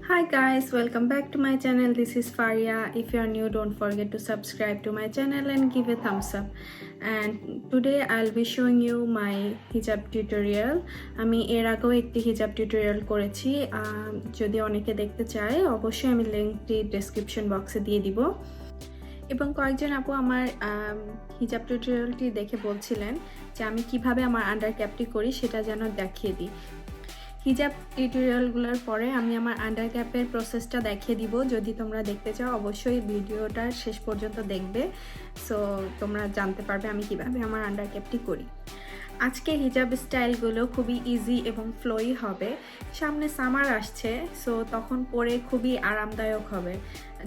Hi guys, welcome back to my channel. This is Faria. If you are new, don't forget to subscribe to my channel and give a thumbs up. And today I'll be showing you my hijab tutorial. আমি এর আগেও একটি হিজাব tutorial করেছি। যদি অনেকে দেখতে চায় অবশ্যই আমি লিংকটি ডেসক্রিপশন বক্সে দিয়ে দিব। এবং কয়েকজন আপু আমার হিজাব টিউটোরিয়ালটি দেখে বলছিলেন যে আমি কিভাবে আমার আন্ডার ক্যাপটি করি সেটা যেন দেখিয়ে দিই। হিজাব টিউটোরিয়ালগুলোর পরে আমি আমার আন্ডার ক্যাপের প্রসেসটা দেখিয়ে দিব। যদি তোমরা দেখতে চাও অবশ্যই ভিডিওটা শেষ পর্যন্ত দেখবে, সো তোমরা জানতে পারবে আমি কিভাবে আমার আন্ডার ক্যাপটি করি। আজকে হিজাব স্টাইলগুলো খুবই ইজি এবং ফ্লোই হবে। সামনে সামার আসছে, সো তখন পরে খুবই আরামদায়ক হবে,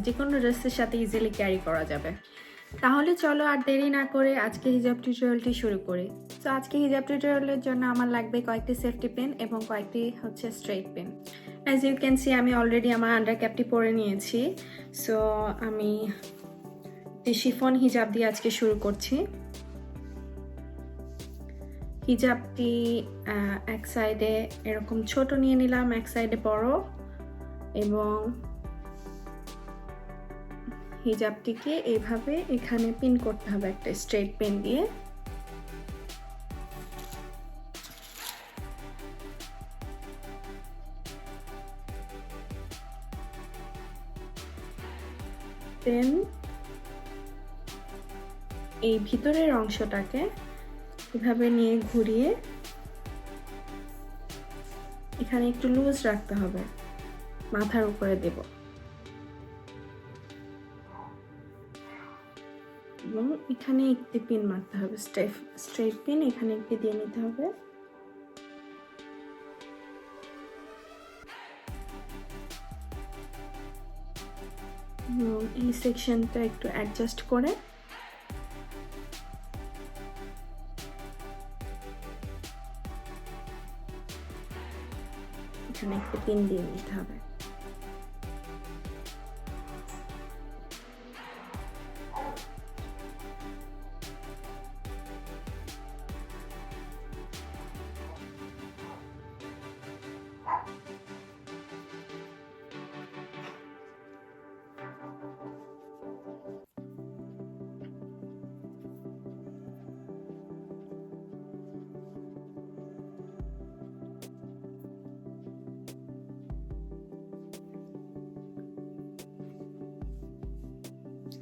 যে কোনো ড্রেসের সাথে ইজিলি ক্যারি করা যাবে। তাহলে চলো আর দেরি না করে আজকে হিজাব টিউটোরিয়ালটি শুরু করি। তো আজকে হিজাব টিউটোরিয়ালের জন্য আমার লাগবে কয়েকটি সেফটি পেন এবং কয়েকটি হচ্ছে straight pen. As you can see আমি অলরেডি আমার আন্ডার ক্যাপটি পরে নিয়েছি। সো আমি শিফন হিজাব দিয়ে আজকে শুরু করছি। হিজাবটি এক সাইডে এরকম ছোট নিয়ে নিলাম, এক সাইডে বড়, এবং হিজাবটিকে এইভাবে এখানে পিন করতে হবে একটা স্ট্রেট পেন দিয়ে। দেন এই ভিতরের অংশটাকে এভাবে নিয়ে ঘুরিয়ে এখানে একটু লুজ রাখতে হবে, মাথার উপরে দেব এবং এখানে একটি পিন মারতে হবে, স্ট্রেট পিন এখানে একটি দিয়ে নিতে হবে। এই সেকশনটা একটু অ্যাডজাস্ট করে এখানে একটু পিন দিয়ে নিতে হবে।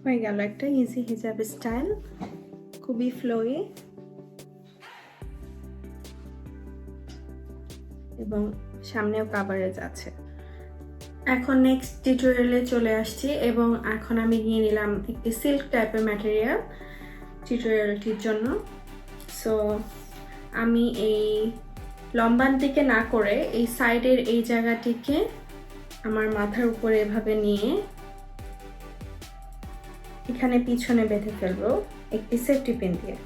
হয়ে গেল একটা ইজি হিজাব স্টাইল, খুবই ফ্লোই এবং সামনেও কাভারেজ আছে। এখন নেক্সট টিউটোরিয়ালে চলে আসছি এবং এখন আমি নিয়ে নিলাম একটি সিল্ক টাইপের ম্যাটেরিয়াল টিউটোরিয়ালটির জন্য। সো আমি এই লম্বার দিকে না করে এই সাইডের এই জায়গাটিকে আমার মাথার উপরে এভাবে নিয়ে এখানে পিছনে বেঁধে ফেলবো একটি সেফটি পিন দিয়ে।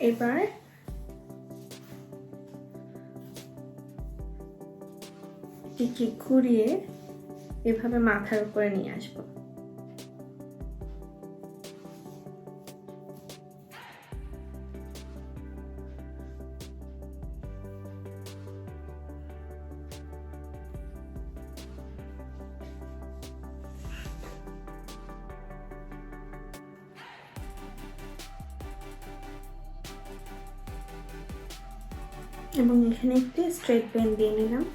এবার এটিকে ঘুরিয়ে এভাবে মাথার উপরে নিয়ে আসবো। এবং এখানে একটি স্ট্রেট পেন দিয়ে নিলাম।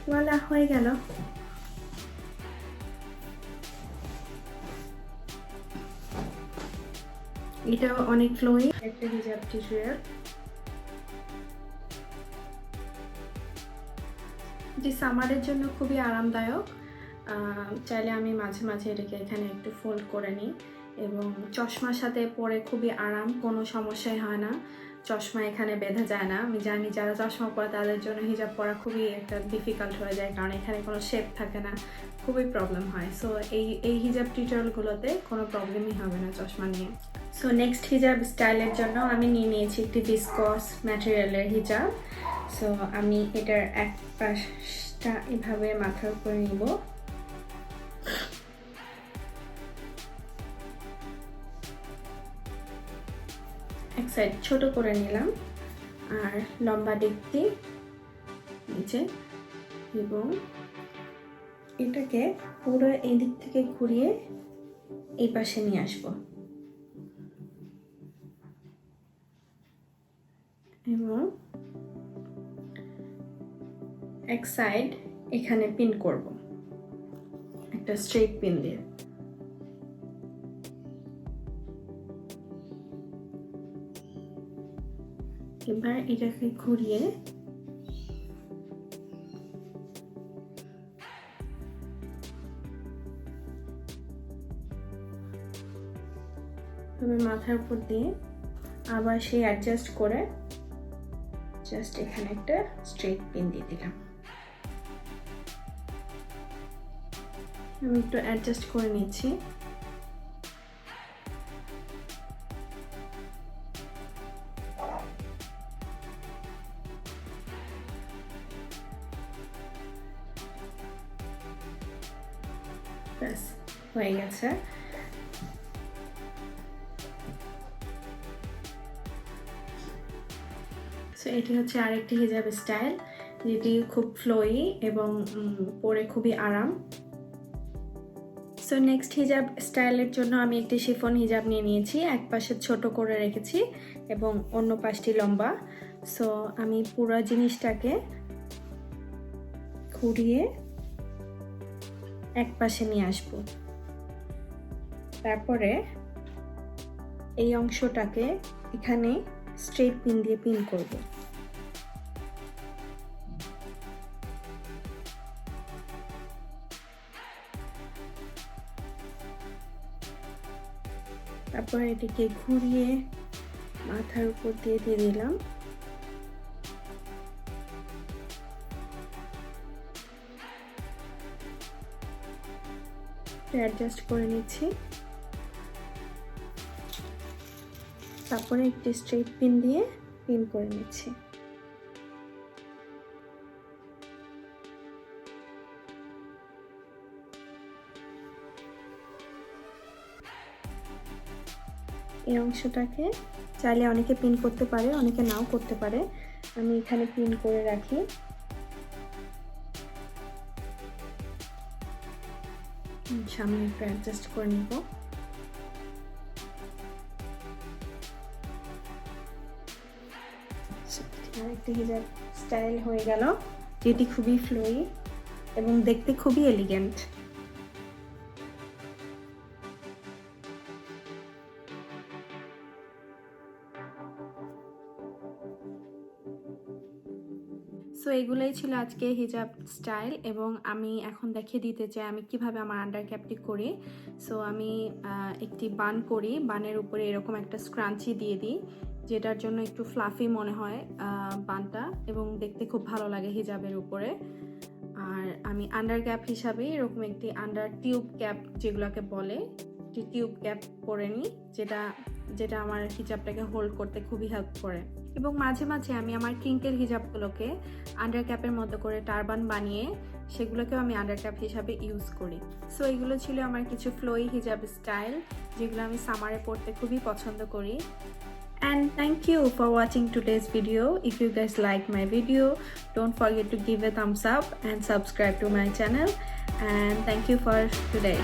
ওয়ালা, হয়ে গেল। এটাও অনেক ফ্লোই একটা হিজাব টিউটোরিয়াল, যে সামারের জন্য খুবই আরামদায়ক। চাইলে আমি মাঝে মাঝে এটাকে এখানে একটু ফোল্ড করে নিই এবং চশমার সাথে পরে খুবই আরাম, কোনো সমস্যাই হয় না। চশমা এখানে বেঁধে যায় না। আমি জানি যারা চশমা পরে তাদের জন্য হিজাব পরা খুবই একটা ডিফিকাল্ট হয়ে যায়, কারণ এখানে কোনো শেপ থাকে না, খুবই প্রবলেম হয়। সো এই হিজাব টিউটোরিয়ালগুলোতে কোনো প্রবলেমই হবে না চশমা নিয়ে। সো নেক্সট হিজাব স্টাইলের জন্য আমি নিয়ে নিয়েছি একটি ভিসকস ম্যাটেরিয়ালের হিজাব। সো আমি এটার এক পাশটা এটা এভাবে মাথার উপরে নিব। এক সাইড ছোট করে নিলাম আর লম্বা দিকটি নিচে, এবং এটাকে পুরো এই দিক থেকে ঘুরিয়ে এই পাশে নিয়ে আসব এবং এক সাইড এখানে পিন করব একটা স্ট্রেট পিন দিয়ে। এবার এটাকে ঘুরিয়ে মাথার উপর দিয়ে আবার সেই অ্যাডজাস্ট করে জাস্ট এখানে একটা স্ট্রেট পিন দিয়ে দিলাম। আমি একটু অ্যাডজাস্ট করে নিচ্ছি। ব্যাস হয়ে গেছে। সো এটি হচ্ছে আরেকটি হিজাব স্টাইল, যেটি খুব ফ্লোয়ি এবং পরে খুবই আরাম। সো নেক্সট হিজাব স্টাইলের জন্য আমি একটি শিফন হিজাব নিয়ে নিয়েছি, এক পাশে ছোট করে রেখেছি এবং অন্য পাশটি লম্বা। সো আমি পুরো জিনিসটাকে ঘুরিয়ে এক পাশে নিয়ে আসব। তারপরে এই অংশটাকে এখানে স্ট্রেট পিন দিয়ে পিন করব। তারপর এটিকে ঘুরিয়ে মাথার উপর দিয়ে দিয়ে দিলাম। অ্যাডজাস্ট করে নিচ্ছি। তারপরে একটি স্ট্রেট পিন দিয়ে পিন করে নিচ্ছি। এই অংশটাকে চাইলে অনেকে পিন করতে পারে, অনেকে নাও করতে পারে। আমি এখানে পিন করে রাখি। সামনে একটু অ্যাডজাস্ট করে নিব। আরেকটি হিজাব স্টাইল হয়ে গেল, যেটি খুবই ফ্লোয়ি এবং দেখতে খুবই এলিগেন্ট। সো এগুলোই ছিল আজকে হিজাব স্টাইল, এবং আমি এখন দেখিয়ে দিতে চাই আমি কিভাবে আমার আন্ডার ক্যাপটি করি। সো আমি একটি বান করি, বানের উপরে এরকম একটা স্ক্রাঞ্চি দিয়ে দিই, যেটার জন্য একটু ফ্লাফি মনে হয় বানটা এবং দেখতে খুব ভালো লাগে হিজাবের উপরে। আর আমি আন্ডার ক্যাপ হিসাবে এরকম একটি আন্ডার টিউব ক্যাপ যেগুলোকে বলে, একটি টিউব ক্যাপ পরে নিই, যেটা আমার হিজাবটাকে হোল্ড করতে খুবই হেল্প করে। এবং মাঝে মাঝে আমি আমার ক্রিঙ্কেল হিজাবগুলোকে আন্ডার ক্যাপের মতো করে টারবান বানিয়ে সেগুলোকেও আমি আন্ডার ক্যাপ হিসাবে ইউজ করি। সো এগুলো ছিল আমার কিছু ফ্লোয়ি হিজাব স্টাইল, যেগুলো আমি সামারে পরতে খুবই পছন্দ করি। And thank you for watching today's video. If you guys like my video, don't forget to give a thumbs up and subscribe to my channel. And thank you for today.